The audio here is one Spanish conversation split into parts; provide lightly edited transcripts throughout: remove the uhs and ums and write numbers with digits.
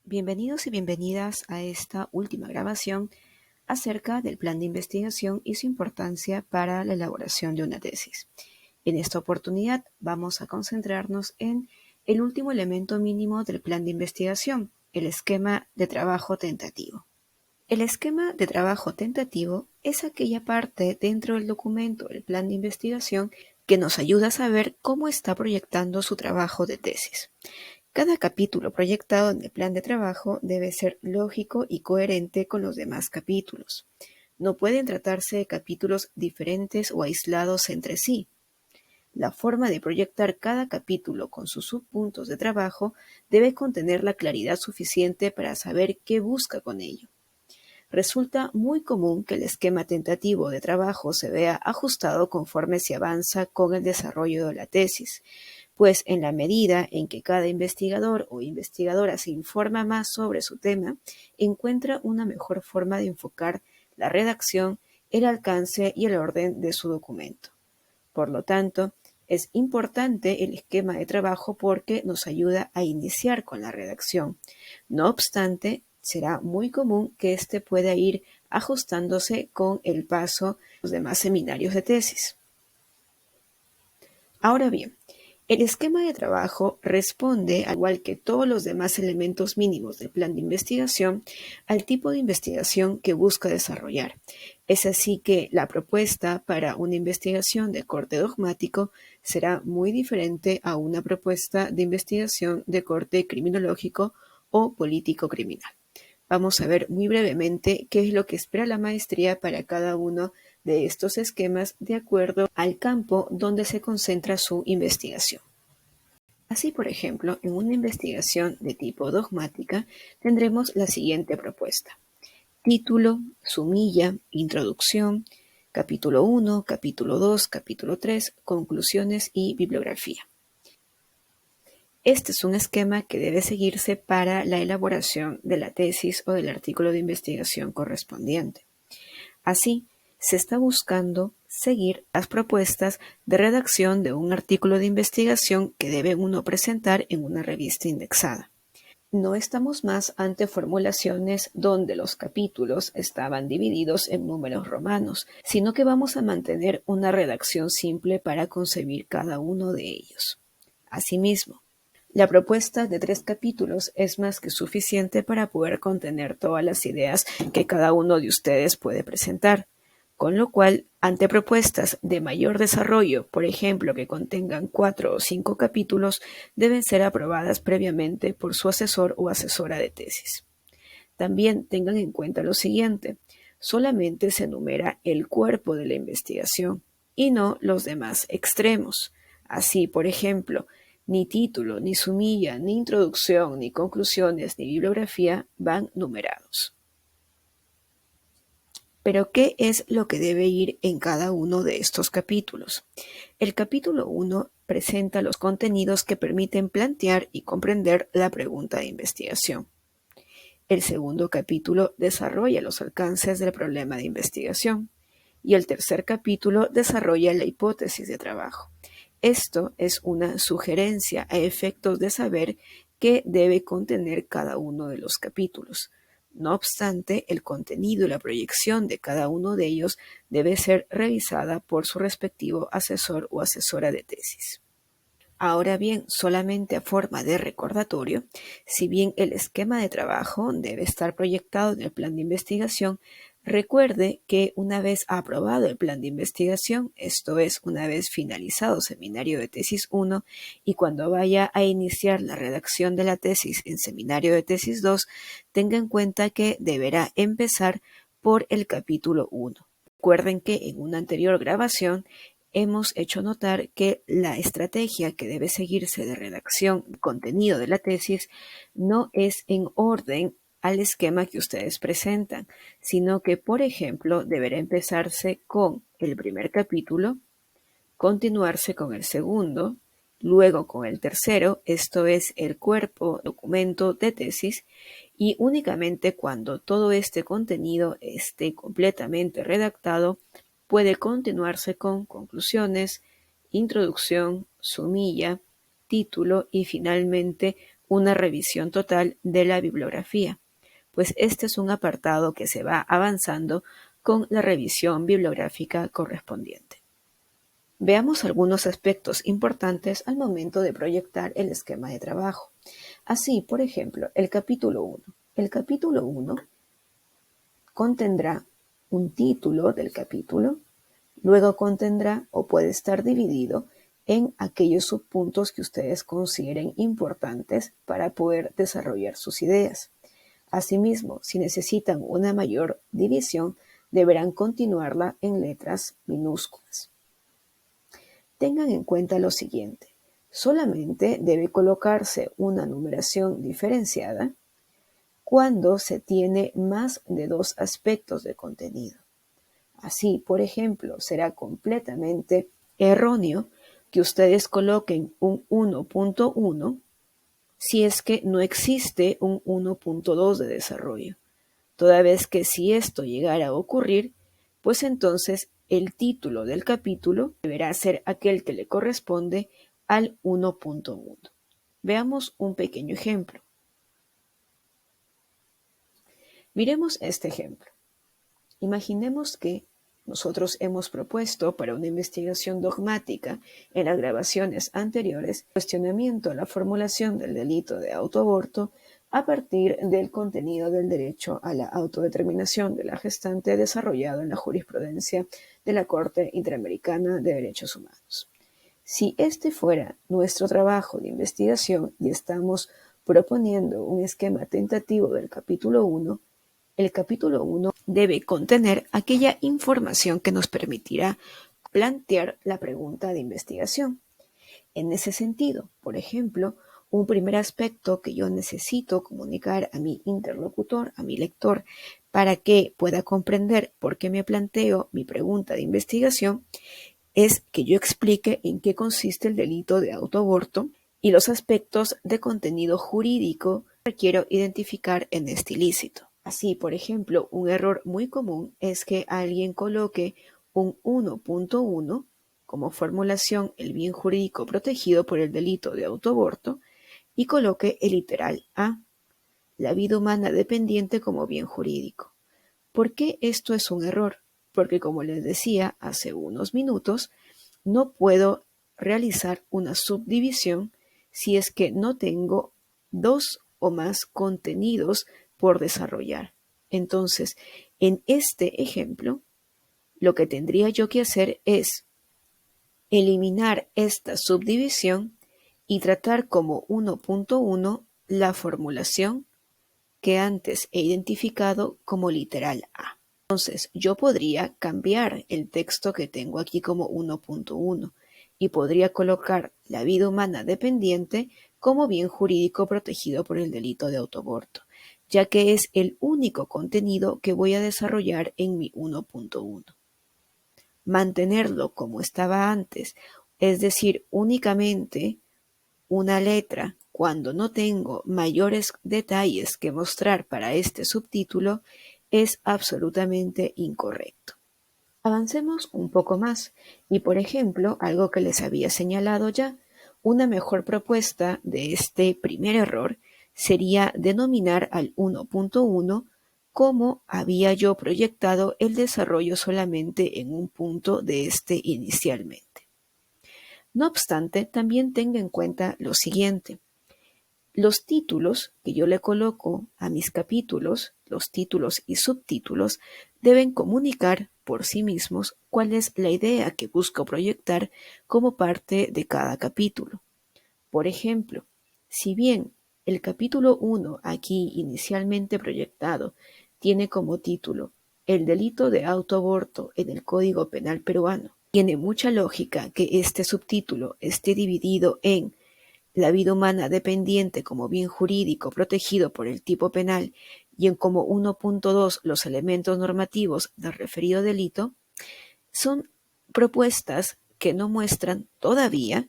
Bienvenidos y bienvenidas a esta última grabación acerca del plan de investigación y su importancia para la elaboración de una tesis. En esta oportunidad vamos a concentrarnos en el último elemento mínimo del plan de investigación, el esquema de trabajo tentativo. El esquema de trabajo tentativo es aquella parte dentro del documento del plan de investigación que nos ayuda a saber cómo está proyectando su trabajo de tesis. Cada capítulo proyectado en el plan de trabajo debe ser lógico y coherente con los demás capítulos. No pueden tratarse de capítulos diferentes o aislados entre sí. La forma de proyectar cada capítulo con sus subpuntos de trabajo debe contener la claridad suficiente para saber qué busca con ello. Resulta muy común que el esquema tentativo de trabajo se vea ajustado conforme se avanza con el desarrollo de la tesis, pues en la medida en que cada investigador o investigadora se informa más sobre su tema, encuentra una mejor forma de enfocar la redacción, el alcance y el orden de su documento. Por lo tanto, es importante el esquema de trabajo porque nos ayuda a iniciar con la redacción. No obstante, será muy común que éste pueda ir ajustándose con el paso de los demás seminarios de tesis. Ahora bien, el esquema de trabajo responde, al igual que todos los demás elementos mínimos del plan de investigación, al tipo de investigación que busca desarrollar. Es así que la propuesta para una investigación de corte dogmático será muy diferente a una propuesta de investigación de corte criminológico o político-criminal. Vamos a ver muy brevemente qué es lo que espera la maestría para cada uno de estos esquemas de acuerdo al campo donde se concentra su investigación. Así, por ejemplo, en una investigación de tipo dogmática tendremos la siguiente propuesta: título, sumilla, introducción, capítulo 1, capítulo 2, capítulo 3, conclusiones y bibliografía. Este es un esquema que debe seguirse para la elaboración de la tesis o del artículo de investigación correspondiente. Así, se está buscando seguir las propuestas de redacción de un artículo de investigación que debe uno presentar en una revista indexada. No estamos más ante formulaciones donde los capítulos estaban divididos en números romanos, sino que vamos a mantener una redacción simple para concebir cada uno de ellos. Asimismo, la propuesta de 3 capítulos es más que suficiente para poder contener todas las ideas que cada uno de ustedes puede presentar, con lo cual, ante propuestas de mayor desarrollo, por ejemplo, que contengan 4 o 5 capítulos, deben ser aprobadas previamente por su asesor o asesora de tesis. También tengan en cuenta lo siguiente: solamente se enumera el cuerpo de la investigación y no los demás extremos. Así, por ejemplo, ni título, ni sumilla, ni introducción, ni conclusiones, ni bibliografía van numerados. Pero, ¿qué es lo que debe ir en cada uno de estos capítulos? El capítulo 1 presenta los contenidos que permiten plantear y comprender la pregunta de investigación. El segundo capítulo desarrolla los alcances del problema de investigación. Y el tercer capítulo desarrolla la hipótesis de trabajo. Esto es una sugerencia a efectos de saber qué debe contener cada uno de los capítulos. No obstante, el contenido y la proyección de cada uno de ellos debe ser revisada por su respectivo asesor o asesora de tesis. Ahora bien, solamente a forma de recordatorio, si bien el esquema de trabajo debe estar proyectado en el plan de investigación, recuerde que una vez aprobado el plan de investigación, esto es, una vez finalizado seminario de tesis 1 y cuando vaya a iniciar la redacción de la tesis en seminario de tesis 2, tenga en cuenta que deberá empezar por el capítulo 1. Recuerden que en una anterior grabación hemos hecho notar que la estrategia que debe seguirse de redacción y contenido de la tesis no es en orden al esquema que ustedes presentan, sino que, por ejemplo, deberá empezarse con el primer capítulo, continuarse con el segundo, luego con el tercero, esto es el cuerpo documento de tesis, y únicamente cuando todo este contenido esté completamente redactado, puede continuarse con conclusiones, introducción, sumilla, título y finalmente una revisión total de la bibliografía, pues este es un apartado que se va avanzando con la revisión bibliográfica correspondiente. Veamos algunos aspectos importantes al momento de proyectar el esquema de trabajo. Así, por ejemplo, el capítulo 1. El capítulo 1 contendrá un título del capítulo, luego contendrá o puede estar dividido en aquellos subpuntos que ustedes consideren importantes para poder desarrollar sus ideas. Asimismo, si necesitan una mayor división, deberán continuarla en letras minúsculas. Tengan en cuenta lo siguiente: solamente debe colocarse una numeración diferenciada cuando se tiene más de 2 aspectos de contenido. Así, por ejemplo, será completamente erróneo que ustedes coloquen un 1.1 si es que no existe un 1.2 de desarrollo, toda vez que si esto llegara a ocurrir, pues entonces el título del capítulo deberá ser aquel que le corresponde al 1.1. Veamos un pequeño ejemplo. Miremos este ejemplo. Imaginemos que nosotros hemos propuesto para una investigación dogmática en las grabaciones anteriores cuestionamiento a la formulación del delito de autoaborto a partir del contenido del derecho a la autodeterminación de la gestante desarrollado en la jurisprudencia de la Corte Interamericana de Derechos Humanos. Si este fuera nuestro trabajo de investigación y estamos proponiendo un esquema tentativo del capítulo 1, el capítulo 1 debe contener aquella información que nos permitirá plantear la pregunta de investigación. En ese sentido, por ejemplo, un primer aspecto que yo necesito comunicar a mi interlocutor, a mi lector, para que pueda comprender por qué me planteo mi pregunta de investigación, es que yo explique en qué consiste el delito de autoaborto y los aspectos de contenido jurídico que quiero identificar en este ilícito. Así, por ejemplo, un error muy común es que alguien coloque un 1.1 como formulación el bien jurídico protegido por el delito de autoaborto y coloque el literal A, la vida humana dependiente como bien jurídico. ¿Por qué esto es un error? Porque, como les decía hace unos minutos, no puedo realizar una subdivisión si es que no tengo 2 o más contenidos por desarrollar. Entonces, en este ejemplo, lo que tendría yo que hacer es eliminar esta subdivisión y tratar como 1.1 la formulación que antes he identificado como literal A. Entonces, yo podría cambiar el texto que tengo aquí como 1.1 y podría colocar la vida humana dependiente como bien jurídico protegido por el delito de autoaborto, ya que es el único contenido que voy a desarrollar en mi 1.1. Mantenerlo como estaba antes, es decir, únicamente una letra cuando no tengo mayores detalles que mostrar para este subtítulo, es absolutamente incorrecto. Avancemos un poco más y, por ejemplo, algo que les había señalado ya, una mejor propuesta de este primer error sería denominar al 1.1 como había yo proyectado el desarrollo solamente en un punto de este inicialmente. No obstante, también tenga en cuenta lo siguiente. Los títulos que yo le coloco a mis capítulos, los títulos y subtítulos, deben comunicar por sí mismos cuál es la idea que busco proyectar como parte de cada capítulo. Por ejemplo, si bien el capítulo 1 aquí inicialmente proyectado tiene como título El delito de autoaborto en el Código Penal peruano, tiene mucha lógica que este subtítulo esté dividido en la vida humana dependiente como bien jurídico protegido por el tipo penal y en como 1.2 los elementos normativos del referido delito, son propuestas que no muestran todavía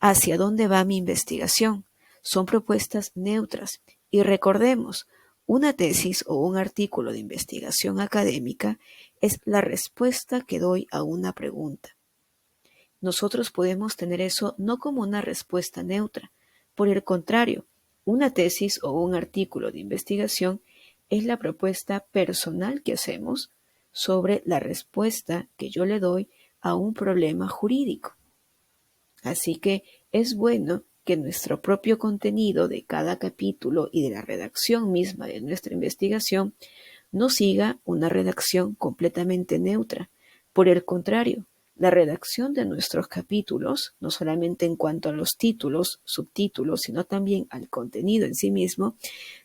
hacia dónde va mi investigación. Son propuestas neutras. Y recordemos, una tesis o un artículo de investigación académica es la respuesta que doy a una pregunta. Nosotros podemos tener eso no como una respuesta neutra. Por el contrario, Una tesis o un artículo de investigación es la propuesta personal que hacemos sobre la respuesta que yo le doy a un problema jurídico. Así que es bueno que nuestro propio contenido de cada capítulo y de la redacción misma de nuestra investigación no siga una redacción completamente neutra. Por el contrario, la redacción de nuestros capítulos, no solamente en cuanto a los títulos, subtítulos, sino también al contenido en sí mismo,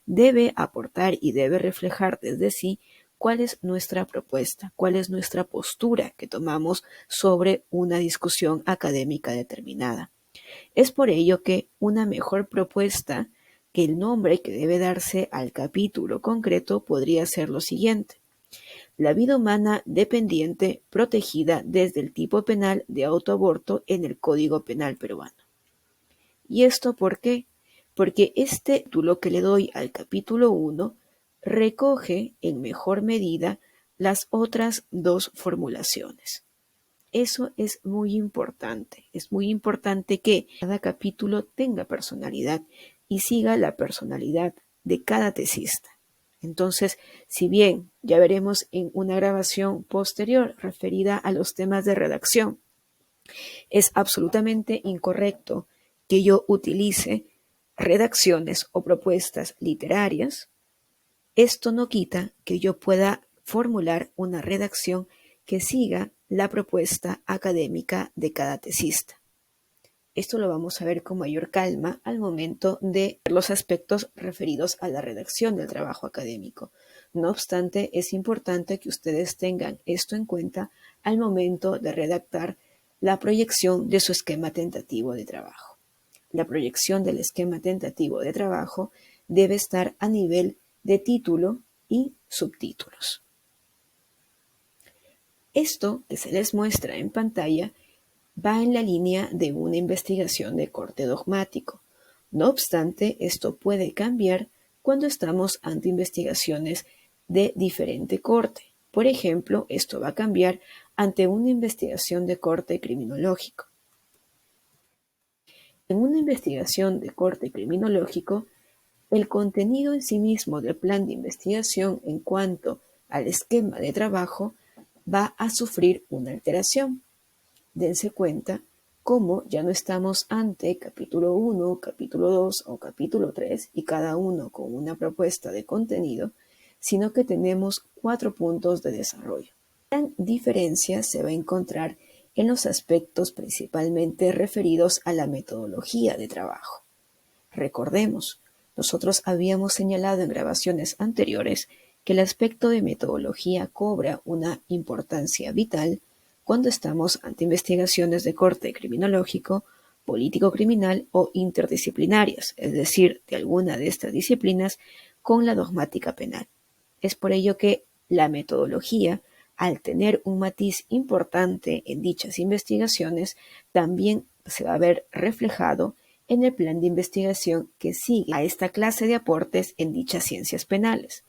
debe aportar y debe reflejar desde sí cuál es nuestra propuesta, cuál es nuestra postura que tomamos sobre una discusión académica determinada. Es por ello que una mejor propuesta que el nombre que debe darse al capítulo concreto podría ser lo siguiente: la vida humana dependiente protegida desde el tipo penal de autoaborto en el Código Penal peruano. ¿Y esto por qué? Porque este título que le doy al capítulo 1 recoge en mejor medida las otras dos formulaciones. Eso es muy importante que cada capítulo tenga personalidad y siga la personalidad de cada tesista. Entonces, si bien ya veremos en una grabación posterior referida a los temas de redacción, es absolutamente incorrecto que yo utilice redacciones o propuestas literarias. Esto no quita que yo pueda formular una redacción que siga la propuesta académica de cada tesista. Esto lo vamos a ver con mayor calma al momento de ver los aspectos referidos a la redacción del trabajo académico. No obstante, es importante que ustedes tengan esto en cuenta al momento de redactar la proyección de su esquema tentativo de trabajo. La proyección del esquema tentativo de trabajo debe estar a nivel de título y subtítulos. Esto que se les muestra en pantalla va en la línea de una investigación de corte dogmático. No obstante, esto puede cambiar cuando estamos ante investigaciones de diferente corte. Por ejemplo, esto va a cambiar ante una investigación de corte criminológico. En una investigación de corte criminológico, el contenido en sí mismo del plan de investigación en cuanto al esquema de trabajo va a sufrir una alteración. Dense cuenta cómo ya no estamos ante capítulo 1, capítulo 2 o capítulo 3 y cada uno con una propuesta de contenido, sino que tenemos 4 puntos de desarrollo. La gran diferencia se va a encontrar en los aspectos principalmente referidos a la metodología de trabajo. Recordemos, nosotros habíamos señalado en grabaciones anteriores que el aspecto de metodología cobra una importancia vital cuando estamos ante investigaciones de corte criminológico, político-criminal o interdisciplinarias, es decir, de alguna de estas disciplinas con la dogmática penal. Es por ello que la metodología, al tener un matiz importante en dichas investigaciones, también se va a ver reflejado en el plan de investigación que sigue a esta clase de aportes en dichas ciencias penales.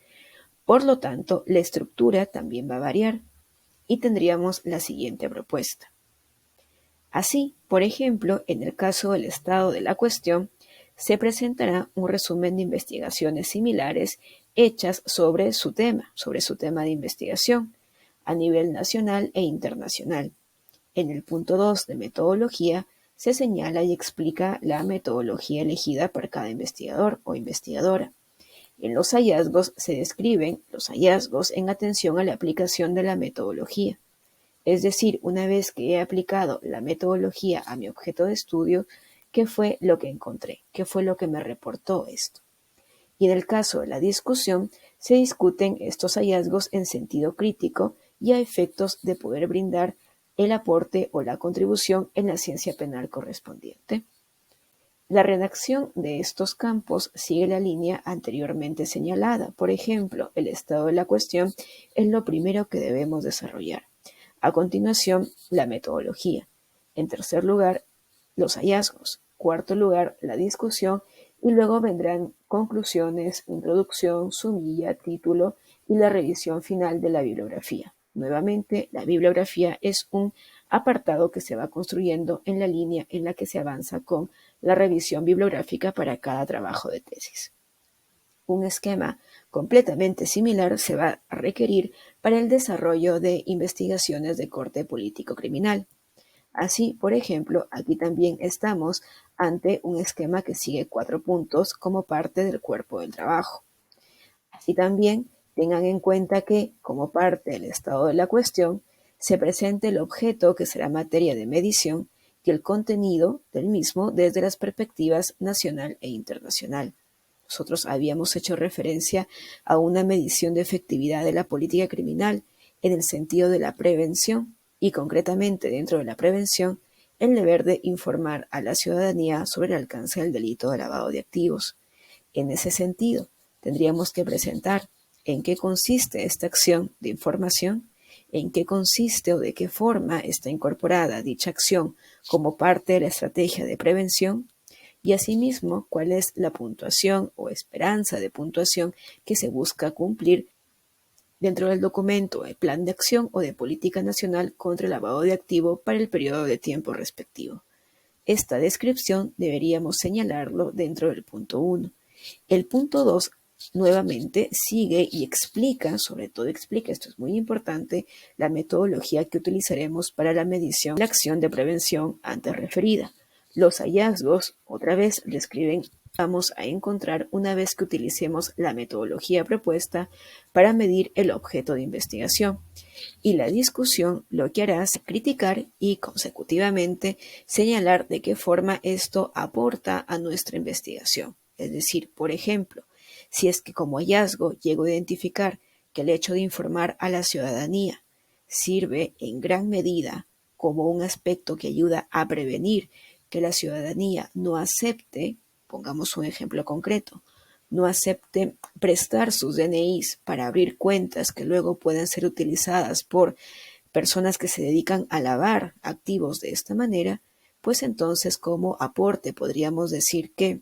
Por lo tanto, la estructura también va a variar y tendríamos la siguiente propuesta. Así, por ejemplo, en el caso del estado de la cuestión, se presentará un resumen de investigaciones similares hechas sobre su tema de investigación, a nivel nacional e internacional. En el punto 2 de metodología se señala y explica la metodología elegida por cada investigador o investigadora. En los hallazgos se describen los hallazgos en atención a la aplicación de la metodología. Es decir, una vez que he aplicado la metodología a mi objeto de estudio, ¿qué fue lo que encontré? ¿Qué fue lo que me reportó esto? Y en el caso de la discusión, se discuten estos hallazgos en sentido crítico y a efectos de poder brindar el aporte o la contribución en la ciencia penal correspondiente. La redacción de estos campos sigue la línea anteriormente señalada. Por ejemplo, el estado de la cuestión es lo primero que debemos desarrollar. A continuación, la metodología. En tercer lugar, los hallazgos. Cuarto lugar, la discusión. Y luego vendrán conclusiones, introducción, sumilla, título y la revisión final de la bibliografía. Nuevamente, la bibliografía es un apartado que se va construyendo en la línea en la que se avanza con la revisión bibliográfica para cada trabajo de tesis. Un esquema completamente similar se va a requerir para el desarrollo de investigaciones de corte político-criminal. Así, por ejemplo, aquí también estamos ante un esquema que sigue 4 puntos como parte del cuerpo del trabajo. Así también tengan en cuenta que, como parte del estado de la cuestión, se presente el objeto que será materia de medición y el contenido del mismo desde las perspectivas nacional e internacional. Nosotros habíamos hecho referencia a una medición de efectividad de la política criminal en el sentido de la prevención y concretamente dentro de la prevención el deber de informar a la ciudadanía sobre el alcance del delito de lavado de activos. En ese sentido, tendríamos que presentar en qué consiste esta acción de información, en qué consiste o de qué forma está incorporada dicha acción como parte de la estrategia de prevención y asimismo cuál es la puntuación o esperanza de puntuación que se busca cumplir dentro del documento de plan de acción o de política nacional contra el lavado de activo para el periodo de tiempo respectivo. Esta descripción deberíamos señalarlo dentro del punto 1. El punto 2 nuevamente sigue y explica, sobre todo explica, esto es muy importante, la metodología que utilizaremos para la medición de la acción de prevención antes referida. Los hallazgos, otra vez, describen vamos a encontrar una vez que utilicemos la metodología propuesta para medir el objeto de investigación. Y la discusión lo que hará es criticar y consecutivamente señalar de qué forma esto aporta a nuestra investigación. Es decir, por ejemplo, si es que como hallazgo llego a identificar que el hecho de informar a la ciudadanía sirve en gran medida como un aspecto que ayuda a prevenir que la ciudadanía no acepte, pongamos un ejemplo concreto, no acepte prestar sus DNIs para abrir cuentas que luego pueden ser utilizadas por personas que se dedican a lavar activos de esta manera, pues entonces como aporte podríamos decir que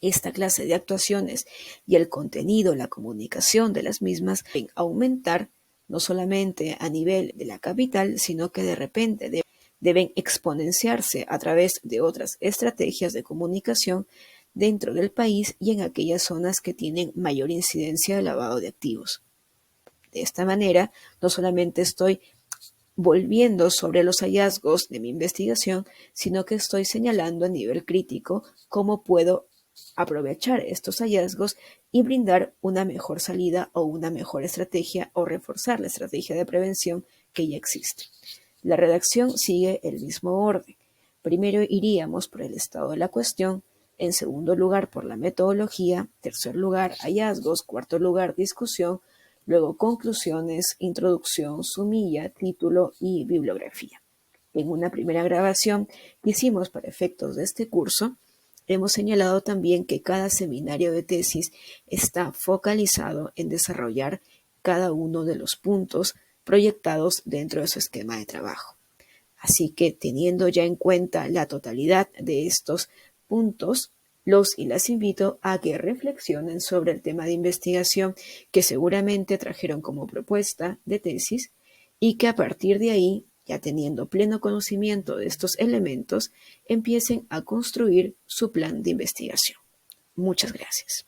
esta clase de actuaciones y el contenido, la comunicación de las mismas deben aumentar no solamente a nivel de la capital, sino que de repente deben exponenciarse a través de otras estrategias de comunicación dentro del país y en aquellas zonas que tienen mayor incidencia de lavado de activos. De esta manera, no solamente estoy volviendo sobre los hallazgos de mi investigación, sino que estoy señalando a nivel crítico cómo puedo aprovechar estos hallazgos y brindar una mejor salida o una mejor estrategia o reforzar la estrategia de prevención que ya existe. La redacción sigue el mismo orden. Primero iríamos por el estado de la cuestión, en segundo lugar por la metodología, tercer lugar hallazgos, cuarto lugar discusión, luego conclusiones, introducción, sumilla, título y bibliografía. En una primera grabación que hicimos para efectos de este curso, hemos señalado también que cada seminario de tesis está focalizado en desarrollar cada uno de los puntos proyectados dentro de su esquema de trabajo. Así que teniendo ya en cuenta la totalidad de estos puntos, los y las invito a que reflexionen sobre el tema de investigación que seguramente trajeron como propuesta de tesis y que a partir de ahí, ya teniendo pleno conocimiento de estos elementos, empiecen a construir su plan de investigación. Muchas gracias.